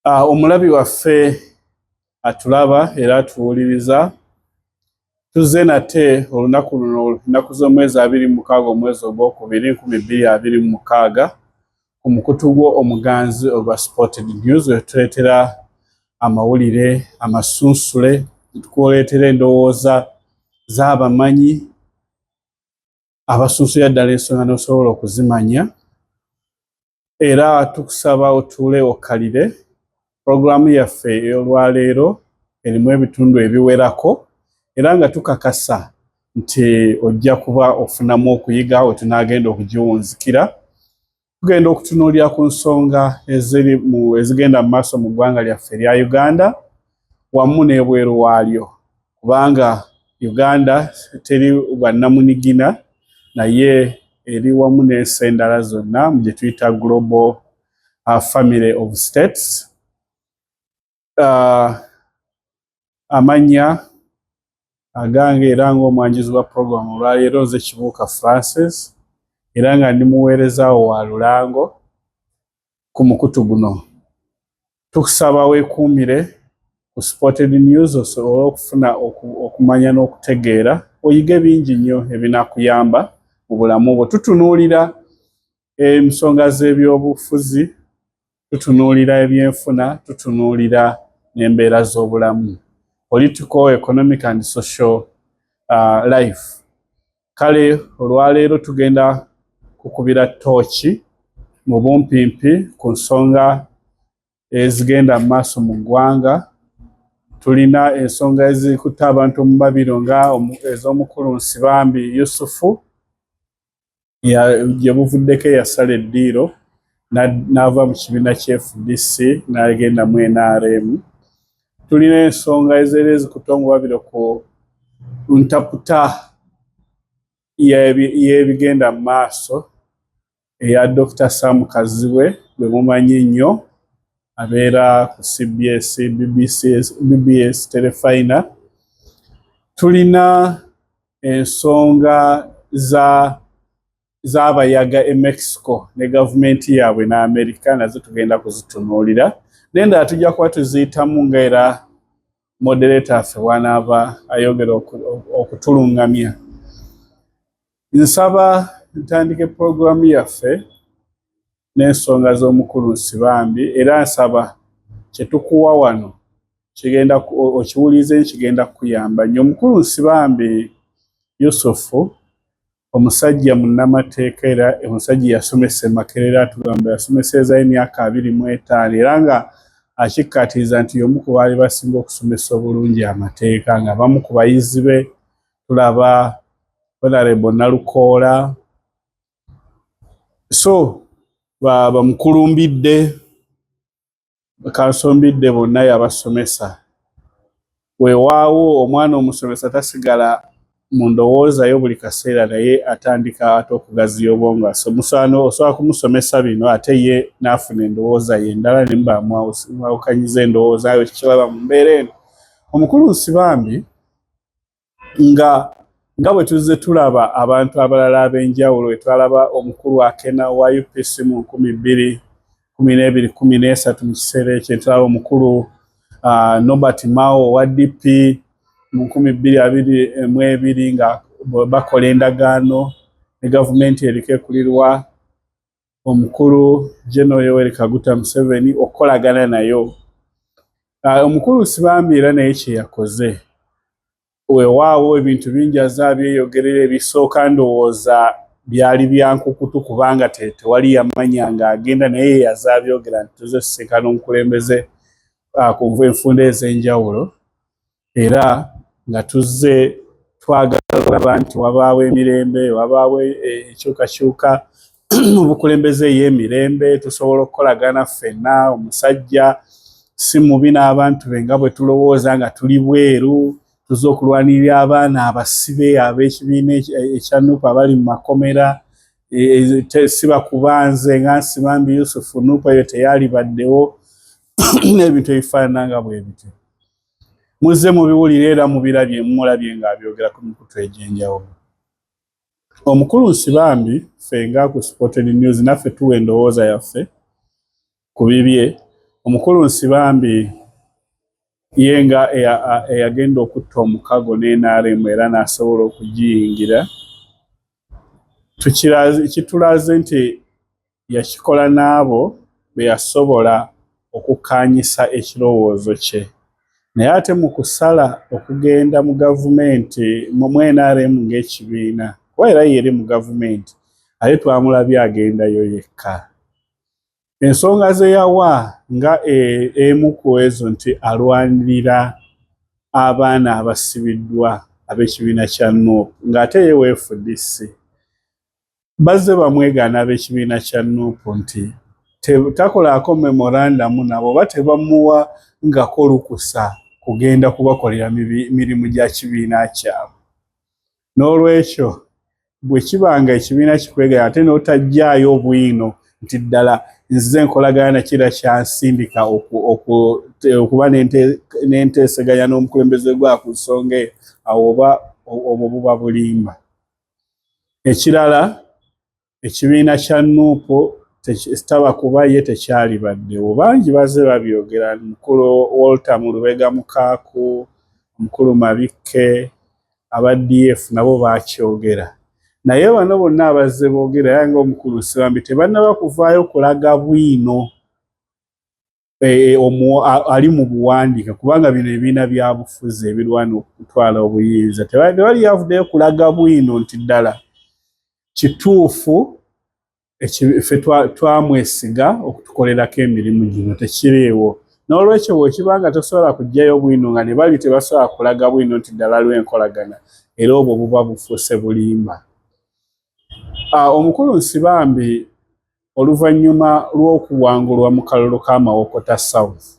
Omulabi waffe atulaba era atuwuliriza tuzze nate olunaku luno ennaku z'omwezi 26 omwezi ogwokubiri 2026 ku mukutu gwo omuganzi ogwa Spotted News wetuleetera amawulire amasunsule tukuleetera endowooza z'abamanyi abasunsulira ddala ensonga n'osobola okuzimanya era tukusaba otuule okkalire. Programu yaffe ey'olwaleero erimu ebitundu ebiwerako era nga tukakasa nti ojja kuba ofunamu okuyiga we tunaagenda okugiwunzikira. Tugenda okutunuulira ku nsonga ezigenda mu maaso mu ggwanga lyaffe erya Uganda wamu n'ebweru waalyo, kubanga Uganda teri bwannamunigina naye eri wamu n'ensi endala zonna mu gye tuyita global family of states. Amannya agange era ng'omwanjuzi wa programu olwaleero nze Kibuuka Francis era nga ndi muweerezaawo wa Lulango ku mukutu guno. Tukusaba weekuumire ku Spotted News osobole okufuna okumanya n'okutegeera oyige bingi nnyo ebinaakuyamba mu bulamu bwo. Tutunuulira ensonga z'ebyobufuzi, tutunuulira ebyenfuna, tutunuulira n'embeera z'obulamu, political, economic and social life. Kale olwaleero tugenda kukubira ttooki mu bumpimpi ku nsonga ezigenda mu maaso mu ggwanga. Tulina ensonga ezikutte abantu mu mabiro nga ez'omukulu Nsibambi Yusufu gye buvuddeko eyasala eddiiro n'ava mu kibiina kya FDC n'agenda mu NRM. Tulina ensonga ezikutte mu mabiro ku ntaputa y'ebigenda mu maaso eya Dr. Sam Kazibwe gwe mumanyi nnyo abeera ku CBS, BBS Telefina. Tulina ensonga z'abayaga e Mexico ne gavumenti yaabwe n'Amerika nazo tugenda kuzitunuulira. Nendala tujja kuba tuziyitamu ng'era moderator affe wanaaba ayogera okutulungamya. Nsaba ntandike programu yaffe n'ensonga z'omukulu Nsibambi era nsaba kye tukuwa wano okiwulize kigenda kukuyamba nnyo. Omukulu Nsibambi Yusufu omusajja munnamateeka era omusajja yasomesa e Makerere atugamba yasomesezaayo emyaka 25 era nga akikkaatiriza nti y'omu ku baali basinga okusomesa obulungi amateeka, nga bamu ku bayizi be tulaba Honorable Nalukoola. So bamukulumbidde kansombidde bonna yabasomesa. Weewaawo omwana omusomesa tasigala mu ndowooza yo buli kaseera naye atandika ate okugaziya obwongo. Osobola kumusomesa bino ate ye n'afuna endowooza ye endala ne mwawukanyiza endowooza yo tukiraba mu mbeera eno. Omukulu Nsibambi nga bwe tuzze tulaba abantu abalala ab'enjawulo we twalaba omukulu Akena wa UPC mu 2012-13 mu kiseera ekyo, tulaba omukulu Norbert Mao wa DP mu 2022 nga bakola endagaano ne gavumenti eriko ekulirwa omukulu General Yoweri Kaguta Museveni okukolagana nayo. Omukulu Nsibambi era naye kye yakoze weewaawo ebintu bingi azabyeyogerera ebisooka ndowooza byali byankukutu kubanga tewali yamanya ng'agenda naye yazaabyogera nti tuzze tusisinkana omukulembeze ku enfunda ez'enjawulo era nga tuzze twagala olaba nti wabaawo emirembe, wabaawo enkyukakyuka mu bukulembeze y'emirembe, tusobola okukolagana ffenna. Omusajja si mubi n'abantu be nga bwe tulowooza nga tuli bweru, tuzze okulwanirira abaana abasibe ab'ekibiina ekya NUP abali mu makomera, si bakubanze nga Nsibambi Yusufu NUP eyo teyalibaddewo n'ebintu ebifaanana nga bwe bityo. Muzze mubiwulire era mulabye ng'abyogera ku mikutu egy'enjawulo. Omukulu Nsibambi ffe nga ku Spotted News naffe tuwa endowooza yaffe ku bibye omukulu Nsibambi yenga eyagenda okutta omukago n'NRM era n'asobola okugiyingira, kitulaze nti yakikola n'abo be yasobola okukkaanyisa ekirowoozo kye. Naye ate mu kusala okugenda mu gavumenti mu NRM ng'ekibiina, kuba era yeri mu gavumenti, ate twamulabye agendayo yekka. Ensonga ze yawa nga emu ku ezo nti alwanirira abaana abasibiddwa ab'ekibiina kya NUP ng'ate ye WFDC. Bazze bamwegaana ab'ekibiina kya NUP nti takolaako memorandamu nabo oba tebamuwa ngako lukusa kugenda kubakolera mirimu gya kibiina kyabwe. N'olwekyo bwe kibanga ekibiina kikwegaya ate n'otajjaayo bwino nti ddala nzize nkolagana kira kyansindika okuba n'enteeseganya n'omukulembeze gwa ku nsonga eyo, awo obwo buba bulimba. Ekirala, ekibiina kya NUP kitaba kuba ye tekyali baddewo. Bangi bazze babyogera, mukulu Walter Mulubega Mukaaku, omukulu Mabikke, aba DF nabo baakyogera. Naye bano bonna abazze boogera era ng'omukulu Nsibambi tebannaba kuvaayo kulaga bwino ali mu buwandiike, kubanga bino ebibiina bya bufuzi ebirwana okutwala obuyinza. Tewali yavuddeyo kulaga bwino nti ddala kituufu ffe twamwesiga okutukolerako emirimu gino tekiriiwo. N'olwekyo bw'ekibanga tosobola kujjayo bwino nga ne bali tebasobola kulaga bwino nti ddala lw'enkolagana, era obwo buba bufuuse bulimba. Omukulu Nsibambi oluvannyuma lw'okuwangulwa mu kalulu k'Amawokota South,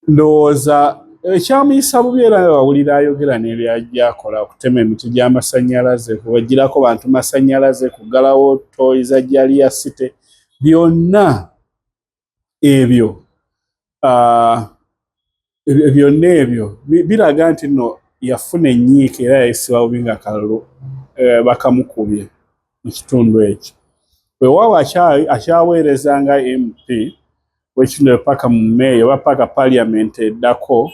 ndowooza ekyamuyisa bubi era bawulira ayogera n'ebyajja akola okutema emiti gy'amasannyalaze, kubagirako bantu masannyalaze, kuggalawo ttooyi za Jaliya City, byonna ebyo biraga nti nno yafuna ennyiike era yayisibwa bubi nga kalulu bakamukubye mu kitundu ekyo. Weewaawo akyaweereza nga MP w'ekitundu paka mu meeyo oba paka Parliament eddako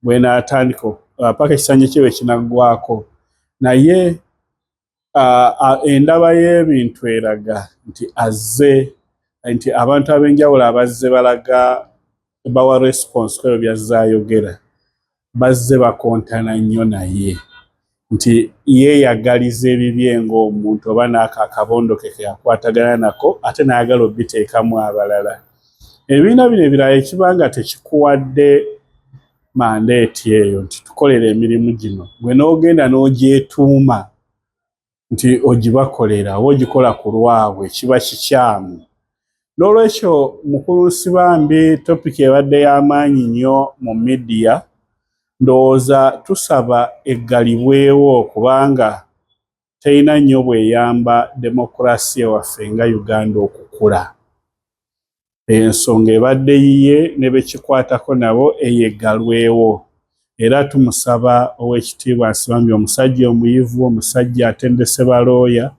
bw'enaatandika paka ekisanja kye bwe kinaggwako, naye endaba y'ebintu eraga nti abantu ab'enjawulo abazze balaga bawa response ku ebyo by'azze ayogera, bazze bakontana nnyo naye nti yeeyagaliza ebibye ng'omuntu oba n'ako akabondo ke yakwatagana nako ate n'ayagala obiteekamu abalala. Ebibiina bino ebirala ekibanga tekikuwadde mandeeti eyo nti tukolera emirimu gino, gwe n'ogenda n'ogyetuuma nti ogibakolera oba ogikola ku lwabwe, kiba kikyamu. N'olwekyo mukulu Nsibambi topiki ebadde y'amaanyi nnyo mu midiya, ndowooza tusaba eggalibwewo kubanga terina nnyo bweyamba demokulasiya waffe nga Uganda okukula. Ensonga ebadde yiye ne bekikwatako nabo eyeggalwewo, era tumusaba Oweekitiibwa Nsibambi, omusajja omuyivu, omusajja atendese balooya,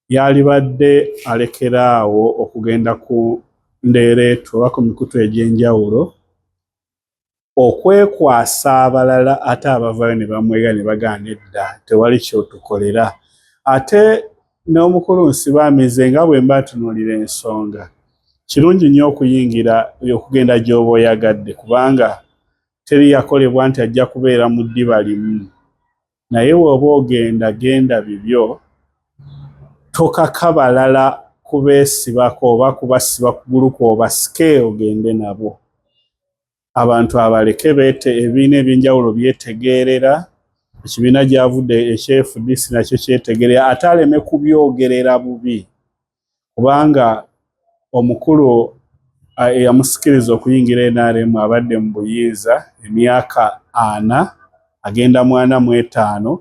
yalibadde alekeraawo okugenda ku ndeereetu oba ku mikutu egy'enjawulo okwekwasa abalala ate abavayo ne bamwega ne bagana edda tewali kyotukolera. Ate n'omukulu Nsibambi nze nga bwe mba ntunuulira ensonga, kirungi nnyo okuyingira okugenda gy'oba oyagadde kubanga teri yakolebwa nti ajja kubeera mu ddiba limu, naye bw'oba ogenda genda bibyo, tokaka balala kubeesibako oba kubasiba kugulu kw'obasike ogende nabo. Abantu abaleke ebibiina eby'enjawulo byetegeerera, ekibiina gy'avudde ekya-FDC nakyo kyetegerera, ate aleme kubyogerera bubi kubanga omukulu eyamusikiriza okuyingira NRM abadde mu buyinza emyaka 4 agenda mu 45,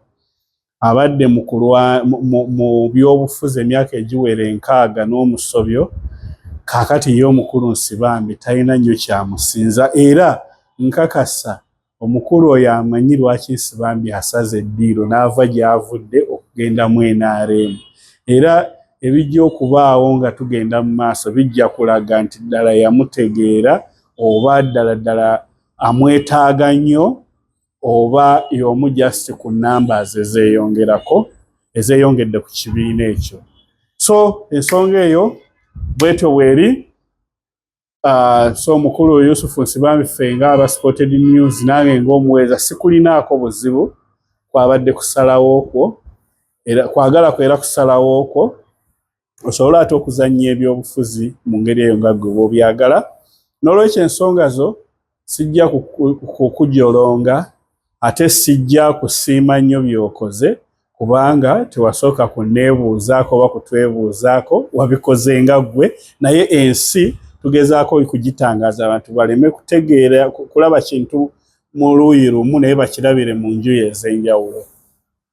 abadde mu byobufuzi emyaka egiwera 60 n'omusobyo. Kaakati ye omukulu Nsibambi talina nnyo kyamusinza era nkakasa omukulu oyo amanyi lwaki Nsibambi asaze eddiiro n'ava gy'avudde okugenda mu NRM, era ebijja okubaawo nga tugenda mu maaso bijja kulaga nti ddala yamutegeera oba ddala amwetaaga nnyo oba y'omu just ku numbers ezeyongedde ku kibiina ekyo. So ensonga eyo bwetyo bweri. So omukulu Yusufu Nsibambi ffe nga aba Spotted News nange ng'omuweereza sikulinaako buzibu kwabadde kusalawo okwo era kwagala kwera kusalawo okwo osobola ate okuzannya ebyobufuzi mu ngeri eyo nga ggwe bw'obyagala. N'olwekyo ensonga zo sijja kukujolonga ate sijja kusiima nnyo by'okoze kubanga tewasooka kunneebuuzaako oba kutwebuuzaako, wabikoze nga ggwe, naye ensi tugezaako kugitangaaza abantu baleme kutegeera kulaba kintu mu luuyi lumu naye bakirabire mu njuyi ez'enjawulo.